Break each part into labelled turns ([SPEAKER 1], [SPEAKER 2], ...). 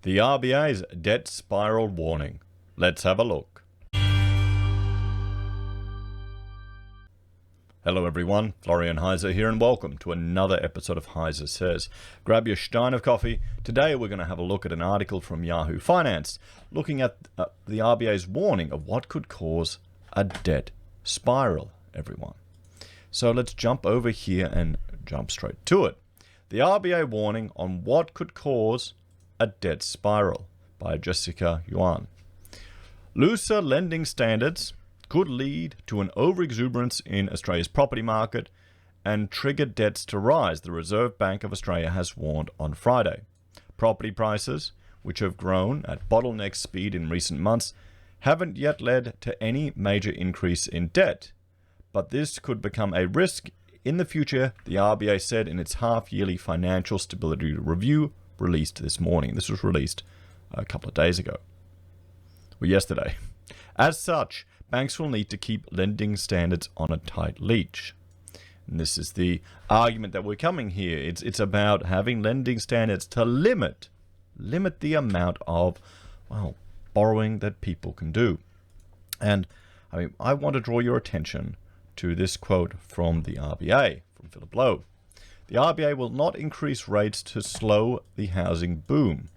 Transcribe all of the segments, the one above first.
[SPEAKER 1] The RBA's debt spiral warning. Let's have a look. Hello everyone, Florian.Heise here and welcome to another episode of HeiseSays. Grab your stein of coffee. Today we're going to have a look at an article from Yahoo Finance looking at the RBA's warning of what could cause a debt spiral, everyone. So let's jump over here and jump straight to it. The RBA warning on what could cause a debt spiral by Jessica Yuan. Looser lending standards could lead to an overexuberance in Australia's property market and trigger debts to rise, the Reserve Bank of Australia has warned on Friday. Property prices, which have grown at bottleneck speed in recent months, haven't yet led to any major increase in debt. But this could become a risk in the future, the RBA said in its half-yearly financial stability review released this morning. This was released a couple of days ago. Well, yesterday. As such, banks will need to keep lending standards on a tight leash. And this is the argument that we're coming here. It's about having lending standards to limit the amount of, borrowing that people can do. And I want to draw your attention to this quote from the RBA, from Philip Lowe. The RBA will not increase rates to slow the housing boom.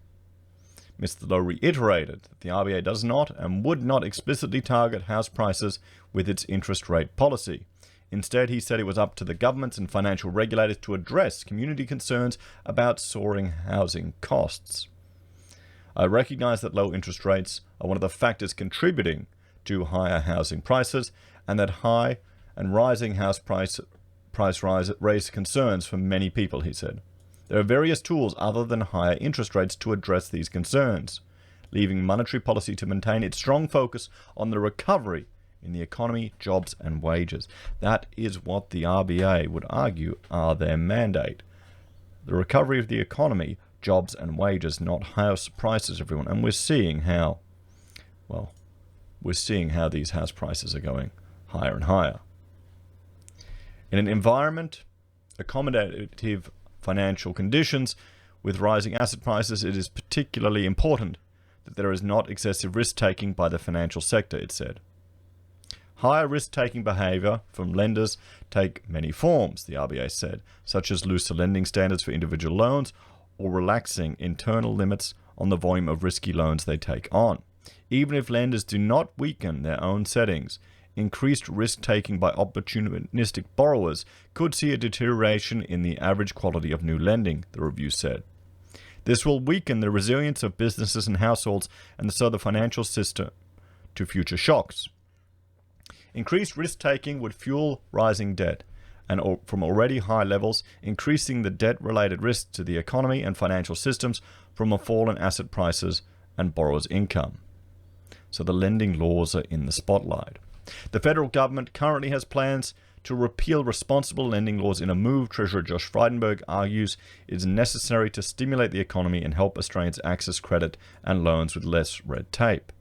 [SPEAKER 1] Mr. Lowe reiterated that the RBA does not and would not explicitly target house prices with its interest rate policy. Instead, he said it was up to the governments and financial regulators to address community concerns about soaring housing costs. I recognize that low interest rates are one of the factors contributing to higher housing prices, and that high and rising house price rise raise concerns for many people, he said. There are various tools other than higher interest rates to address these concerns, leaving monetary policy to maintain its strong focus on the recovery in the economy, jobs and wages. That is what the RBA would argue are their mandate. The recovery of the economy, jobs and wages, not house prices, everyone. And we're seeing how these house prices are going higher and higher. In an environment, accommodative financial conditions with rising asset prices, it is particularly important that there is not excessive risk-taking by the financial sector, it said. Higher risk-taking behavior from lenders take many forms, the RBA said, such as looser lending standards for individual loans or relaxing internal limits on the volume of risky loans they take on. Even if lenders do not weaken their own settings, increased risk-taking by opportunistic borrowers could see a deterioration in the average quality of new lending, the review said. This will weaken the resilience of businesses and households and so the financial system to future shocks. Increased risk-taking would fuel rising debt, and from already high levels, increasing the debt-related risk to the economy and financial systems from a fall in asset prices and borrowers' income. So the lending laws are in the spotlight. The federal government currently has plans to repeal responsible lending laws in a move Treasurer Josh Frydenberg argues is necessary to stimulate the economy and help Australians access credit and loans with less red tape.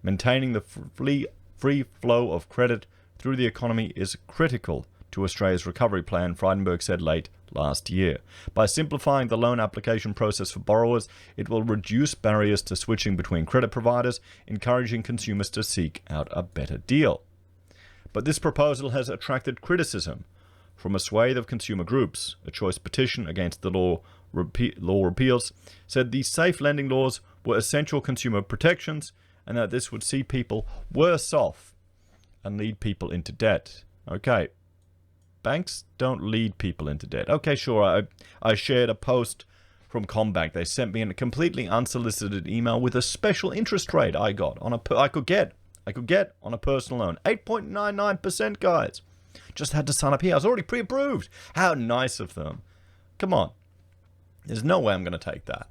[SPEAKER 1] Maintaining the free flow of credit through the economy is critical to Australia's recovery plan, Frydenberg said late last year. By simplifying the loan application process for borrowers, it will reduce barriers to switching between credit providers, encouraging consumers to seek out a better deal. But this proposal has attracted criticism from a swathe of consumer groups. A choice petition against the law repeals said these safe lending laws were essential consumer protections and that this would see people worse off and lead people into debt. Okay. Banks don't lead people into debt. Okay, sure, I shared a post from CommBank. They sent me a completely unsolicited email with a special interest rate I got on I could get on a personal loan. 8.99%, guys. Just had to sign up here. I was already pre-approved. How nice of them. Come on. There's no way I'm going to take that.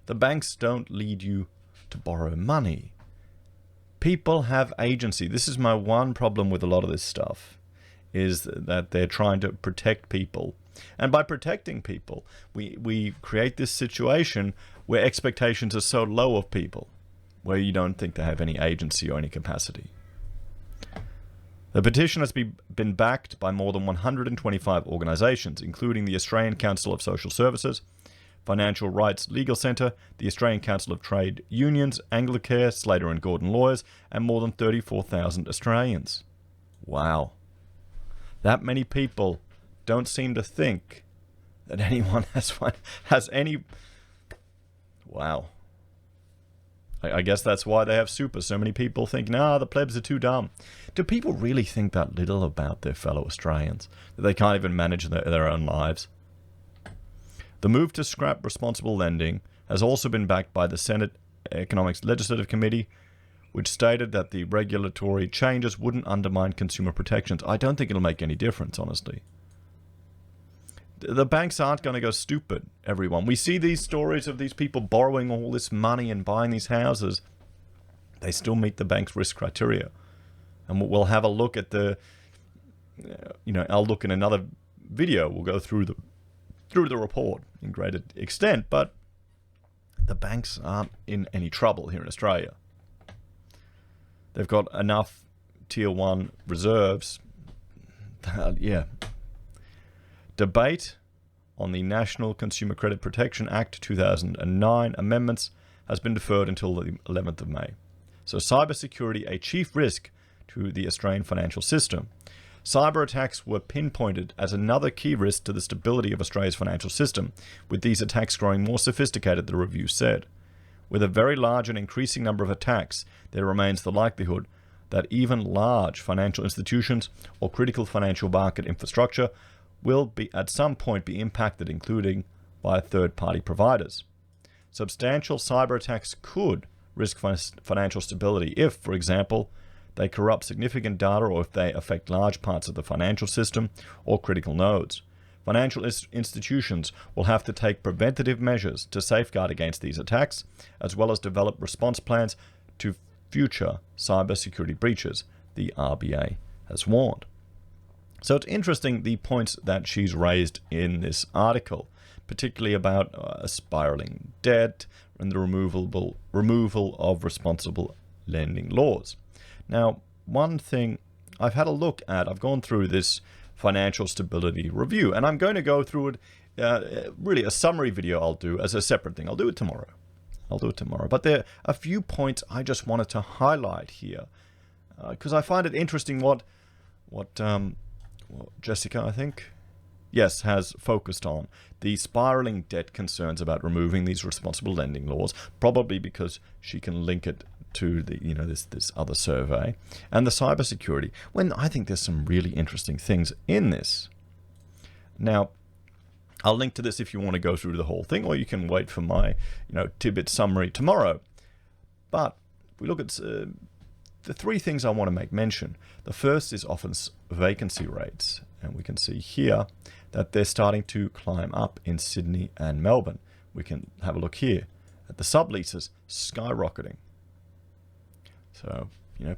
[SPEAKER 1] The banks don't lead you to borrow money. People have agency. This is my one problem with a lot of this stuff, is that they're trying to protect people. And by protecting people, we create this situation where expectations are so low of people, where you don't think they have any agency or any capacity. The petition has been backed by more than 125 organisations, including the Australian Council of Social Services, Financial Rights Legal Centre, the Australian Council of Trade Unions, Anglicare, Slater and Gordon Lawyers, and more than 34,000 Australians. Wow. That many people don't seem to think that anyone has any... Wow. I guess that's why they have super. So many people think, nah, the plebs are too dumb. Do people really think that little about their fellow Australians? That they can't even manage their own lives? The move to scrap responsible lending has also been backed by the Senate Economics Legislative Committee, which stated that the regulatory changes wouldn't undermine consumer protections. I don't think it'll make any difference, honestly. The banks aren't going to go stupid, everyone. We see these stories of these people borrowing all this money and buying these houses. They still meet the bank's risk criteria. And we'll have a look at the, I'll look in another video. We'll go through the report in greater extent, but the banks aren't in any trouble here in Australia. They've got enough Tier 1 reserves. Yeah. Debate on the National Consumer Credit Protection Act 2009 amendments has been deferred until the 11th of May. So cybersecurity, a chief risk to the Australian financial system. Cyber attacks were pinpointed as another key risk to the stability of Australia's financial system, with these attacks growing more sophisticated, the review said. With a very large and increasing number of attacks, there remains the likelihood that even large financial institutions or critical financial market infrastructure will at some point be impacted, including by third-party providers. Substantial cyber attacks could risk financial stability if, for example, they corrupt significant data or if they affect large parts of the financial system or critical nodes. Financial institutions will have to take preventative measures to safeguard against these attacks, as well as develop response plans to future cybersecurity breaches, the RBA has warned. So it's interesting the points that she's raised in this article, particularly about a spiraling debt and the removal of responsible lending laws. Now, one thing I've had a look at, I've gone through this financial stability review, and I'm going to go through it, really a summary video I'll do as a separate thing. I'll do it tomorrow. But there are a few points I just wanted to highlight here, because I find it interesting what Jessica, I think, yes, has focused on the spiraling debt concerns about removing these responsible lending laws, probably because she can link it to the this other survey, and the cybersecurity, when I think there's some really interesting things in this. Now, I'll link to this if you want to go through the whole thing, or you can wait for my tidbit summary tomorrow. But if we look at the three things I want to make mention. The first is office vacancy rates, and we can see here that they're starting to climb up in Sydney and Melbourne. We can have a look here at the subleases skyrocketing. So,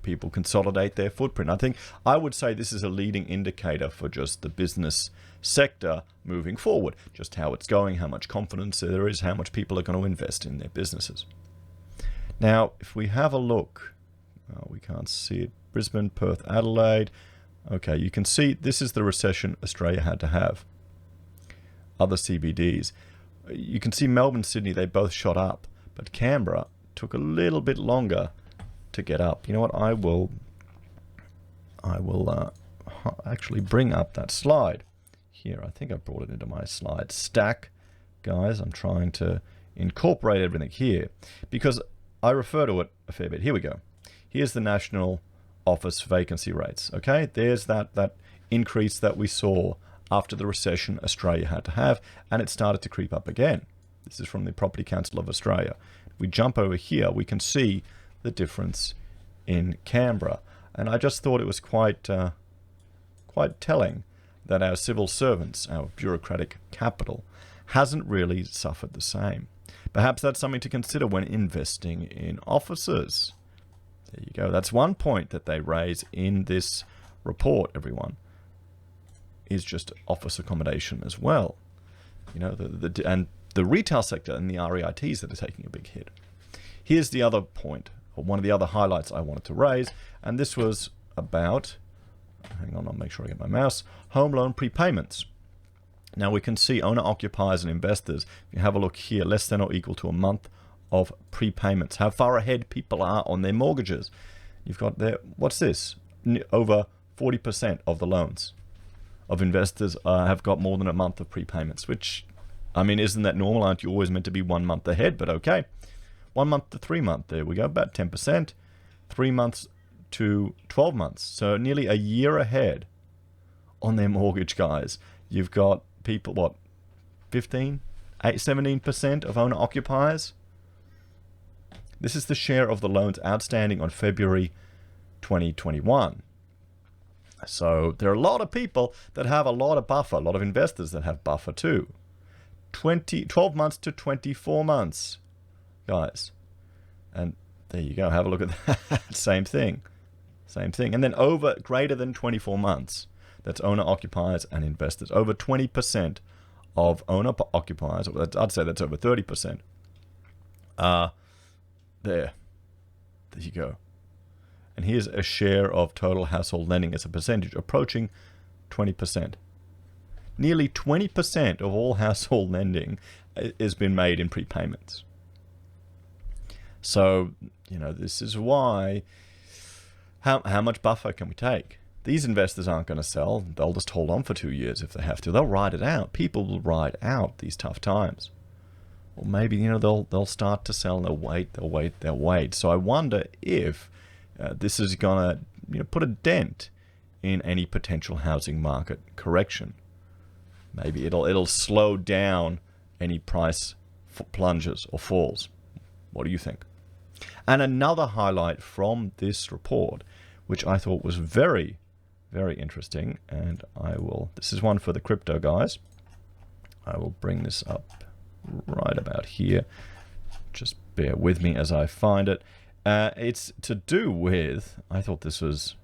[SPEAKER 1] people consolidate their footprint. I would say this is a leading indicator for just the business sector moving forward, just how it's going, how much confidence there is, how much people are going to invest in their businesses. Now, if we have a look, we can't see it. Brisbane, Perth, Adelaide. Okay, you can see this is the recession Australia had to have. Other CBDs. You can see Melbourne, Sydney, they both shot up, but Canberra took a little bit longer to get up. You know what? I will actually bring up that slide here. I think I brought it into my slide stack, guys. I'm trying to incorporate everything here because I refer to it a fair bit. Here we go. Here's the national office vacancy rates. Okay, there's that increase that we saw after the recession Australia had to have, and it started to creep up again. This is from the Property Council of Australia. If we jump over here, we can see the difference in Canberra, and I just thought it was quite telling that our civil servants, our bureaucratic capital, hasn't really suffered the same. Perhaps that's something to consider when investing in offices. There you go. That's one point that they raise in this report, everyone, is just office accommodation as well. And the retail sector and the REITs that are taking a big hit. Here's the other point, or one of the other highlights I wanted to raise, and this was about, hang on, I'll make sure I get my mouse, home loan prepayments. Now we can see owner-occupiers and investors. If you have a look here, less than or equal to a month of prepayments. How far ahead people are on their mortgages. You've got there, what's this? Over 40% of the loans of investors have got more than a month of prepayments, which, I mean, isn't that normal? Aren't you always meant to be 1 month ahead? But okay. 1 month to 3 month, there we go, about 10%. 3 months to 12 months, so nearly a year ahead on their mortgage, guys. You've got people, what, 17% of owner-occupiers? This is the share of the loans outstanding on February 2021. So there are a lot of people that have a lot of buffer, a lot of investors that have buffer too. 12 months to 24 months, guys. And there you go, have a look at that. Same thing. Same thing. And then over greater than 24 months, that's owner-occupiers and investors. Over 20% of owner-occupiers, I'd say that's over 30%. There you go. And here's a share of total household lending as a percentage, approaching 20%. Nearly 20% of all household lending has been made in prepayments. So, you know, this is why, how much buffer can we take? These investors aren't going to sell. They'll just hold on for 2 years if they have to. They'll ride it out. People will ride out these tough times. Or maybe, you know, they'll start to sell and they'll wait. So I wonder if this is going to, you know, put a dent in any potential housing market correction. Maybe it'll slow down any price plunges or falls. What do you think? And another highlight from this report, which I thought was very, very interesting, and this is one for the crypto guys. I will bring this up right about here. Just bear with me as I find it. It's to do with, I thought this was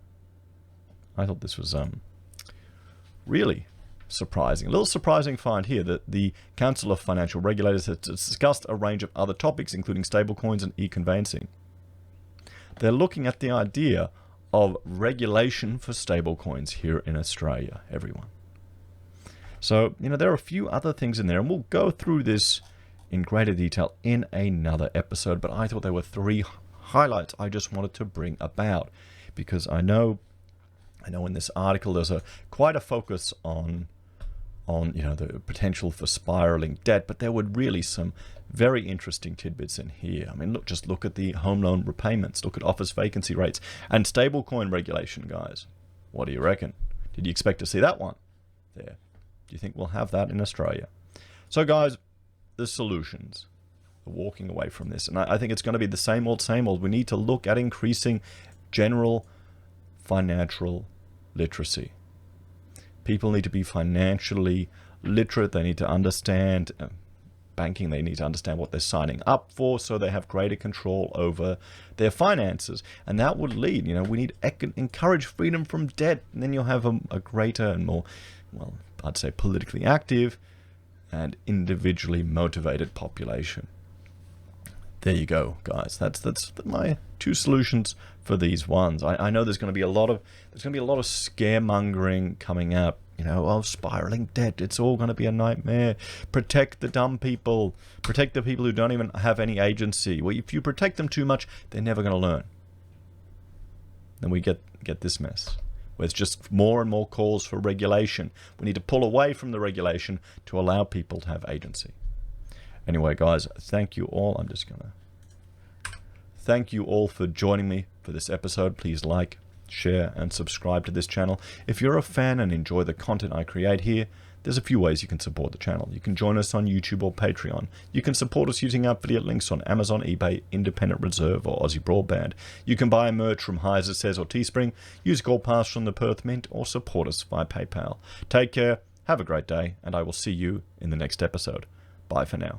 [SPEAKER 1] really surprising. A little surprising find here that the Council of Financial Regulators has discussed a range of other topics, including stablecoins and e-conveyancing. They're looking at the idea of regulation for stablecoins here in Australia, everyone. So, you know, there are a few other things in there, and we'll go through this in greater detail in another episode, but I thought there were 3 highlights I just wanted to bring about, because I know in this article there's quite a focus on you know, the potential for spiraling debt, but there were really some very interesting tidbits in here. I mean, just look at the home loan repayments, look at office vacancy rates, and stablecoin regulation, guys. What do you reckon? Did you expect to see that one there? Do you think we'll have that in Australia? So, guys, the solutions, walking away from this, and I think it's going to be the same old, same old. We need to look at increasing general financial literacy. People need to be financially literate. They need to understand banking. They need to understand what they're signing up for, so they have greater control over their finances. And that would lead, you know, we need to encourage freedom from debt, and then you'll have a greater and more, well, I'd say politically active and individually motivated population. There you go, guys. That's my 2 solutions for these ones. I know there's going to be a lot of scaremongering coming up. You know, oh, spiraling debt. It's all going to be a nightmare. Protect the dumb people. Protect the people who don't even have any agency. Well, if you protect them too much, they're never going to learn. Then we get this mess, where it's just more and more calls for regulation. We need to pull away from the regulation to allow people to have agency. Anyway, guys, thank you all. I'm just going to thank you all for joining me for this episode. Please like, share, and subscribe to this channel. If you're a fan and enjoy the content I create here, there's a few ways you can support the channel. You can join us on YouTube or Patreon. You can support us using our affiliate links on Amazon, eBay, Independent Reserve, or AussieBroadband. You can buy merch from HeiseSays or Teespring, use Gold Pass from the Perth Mint, or support us via PayPal. Take care, have a great day, and I will see you in the next episode. Bye for now.